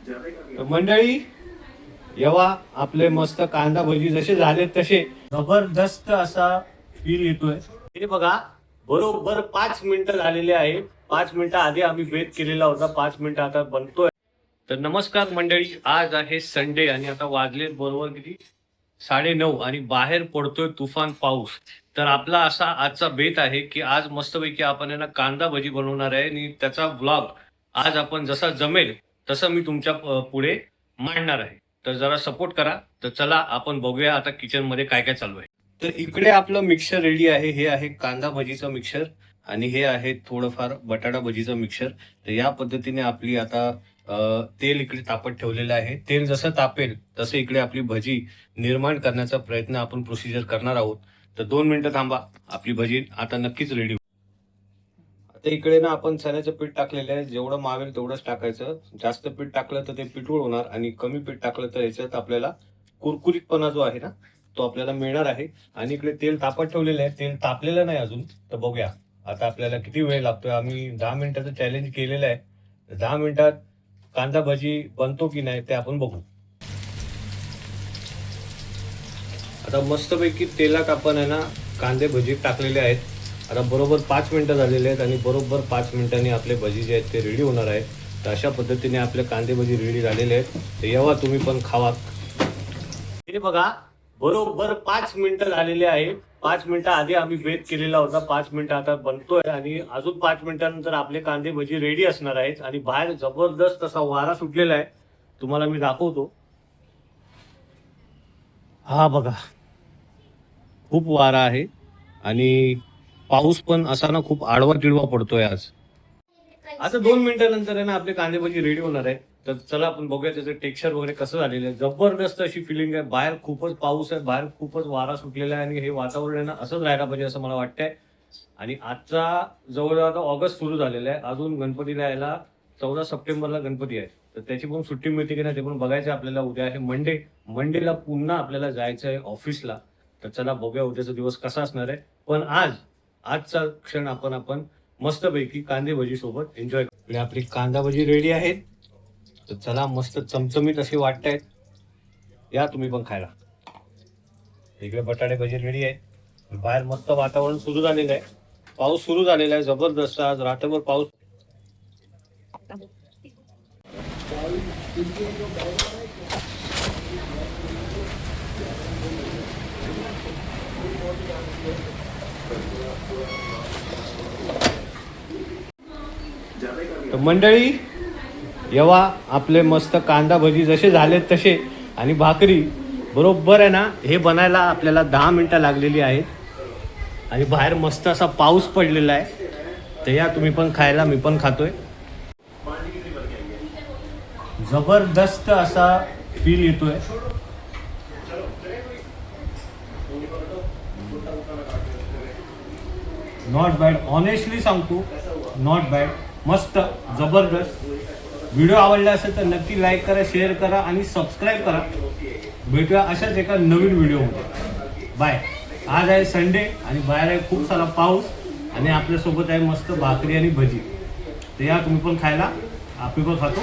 तर मंडळी जेव्हा आपले मस्त कांदा भजी जसे झाले तसे जबरदस्त असा फील येतोय. हे बघा बरोबर 5 मिनिटं झालेले आहे. 5 मिनिटं आधी आम्ही बेत केलेला होता, 5 मिनिटं आता बनतोय. तर नमस्कार मंडळी, आज आहे संडे आणि आता वाजले बरोबर किती 9:30 आणि बाहेर पडतोय तुफान पाऊस. तर आपला असा आजचा बेत आहे की आज मस्तपैकी आपण यांना कांदा भजी बनवणार आहे आणि त्याचा व्लॉग आज आपण जसा जमेल तसं मी तुमच्या पुढे मांडणार आहे. तर जरा सपोर्ट करा. तर चला आपण बघूया आता किचन मध्ये काय काय चालू आहे. तर इकडे आपलं मिक्सर रेडी आहे. हे आहे कांदा भजीचं मिक्सर आणि हे आहे थोडंफार बटाटा भजीचं मिक्सर. तर या पद्धतीने आपली आता तेल इकडे तापत ठेवलेलं आहे. तेल जसं तापेल तसं इकडे आपली भजी निर्माण करण्याचा प्रयत्न आपण प्रोसिजर करणार आहोत. तर 2 मिनिटं थांबा, आपली भजी आता नक्कीच रेडी. आता इकडे ना आपण चण्याचं पीठ टाकलेलं आहे. जेवढं मावेल तेवढंच टाकायचं. जास्त पीठ टाकलं तर ते पिठूळ होणार आणि कमी पीठ टाकलं तर याच्यात आपल्याला कुरकुरीतपणा जो आहे ना तो आपल्याला मिळणार आहे. आणि इकडे तेल तापत ठेवलेलं आहे. तेल तापलेलं नाही अजून. तर बघूया आता आपल्याला किती वेळ लागतोय. आम्ही 10 मिनिटाचं चॅलेंज केलेलं आहे. 10 मिनिटात कांदा भजी बनतो की नाही ते आपण बघू. आता मस्तपैकी तेलात आपण आहे ना कांदे भजी टाकलेले आहेत. आता बरोबर 5 मिनिटं झालेले आहेत आणि बरोबर 5 मिनिटांनी आपले भजी जे आहेत ते रेडी होणार आहेत. तर अशा पद्धतीने आपले कांदे भजी रेडी झालेले आहेत. तर येवा तुम्ही पण खावा. हे बघा बरोबर 5 मिनिटं झालेले आहे. 5 मिनिटं आधी आम्ही बेत केलेला होता, 5 मिनिटं आता बनतोय आणि अजून 5 मिनिटांनंतर आपले कांदे भजी रेडी असणार आहेत. आणि बाहेर जबरदस्त असा वारा सुटलेला आहे, तुम्हाला मी दाखवतो. हा बघा खूप वारा आहे आणि पाऊस पण असा ना खूप आडवा तिडवा पडतोय आज. आता 2 मिनिटांनंतर आहे ना आपले कांदे भजी रेडी होणार आहे. तर चला आपण बघूया त्याचं टेक्स्चर वगैरे कसं झालेलं आहे. जबरदस्त अशी फिलिंग आहे. बाहेर खूपच पाऊस आहे, बाहेर खूपच वारा सुटलेला आहे आणि हे वातावरण आहे ना असंच राहायला पाहिजे असं मला वाटतंय. आणि आजचा जवळजवळ आता ऑगस्ट सुरू झालेला आहे. अजून गणपतीला यायला 14 सप्टेंबरला गणपती आहे. तर त्याची पण सुट्टी मिळते की नाही ते पण बघायचं आपल्याला. उद्या आहे मंडेला पुन्हा आपल्याला जायचं आहे ऑफिसला. तर चला बघूया उद्याचा दिवस कसा असणार आहे. पण आजचा क्षण आपण मस्तपैकी कांदे भजी सोबत एन्जॉय करूया. आपली कांदा भजी रेडी आहेत. तर चला मस्त चमचमीत असे वाटतायत. या तुम्ही पण खायला. इकडे बटाटे भजी रेडी आहे. बाहेर मस्त वातावरण सुरू झालेलं आहे. पाऊस सुरू झालेला आहे जबरदस्त. आज रात्रभर पाऊस. तर मंडळी जेव्हा आपले मस्त कांदा भजी जसे झालेत तसे आणि भाकरी बरोबर आहे ना हे बनायला आपल्याला 10 मिनिटं लागलेली आहेत. आणि बाहेर मस्त असा पाऊस पडलेला आहे. तर या तुम्ही पण खायला, मी पण खातोय. जबरदस्त असा फील येतोय. नॉट बॅड, ऑनेस्टली सांगतो नॉट बॅड. मस्त जबरदस्त. व्हिडिओ आवडला असेल तर नक्की लाईक करा, शेअर करा आणि सबस्क्राईब करा. भेटूया अशाच एका नवीन व्हिडिओमध्ये. बाय. आज आहे संडे आणि बाहेर आहे खूप सारा पाऊस आणि आपल्यासोबत आहे मस्त भाकरी आणि भजी. तर या तुम्ही पण खायला, आपण पण खातो.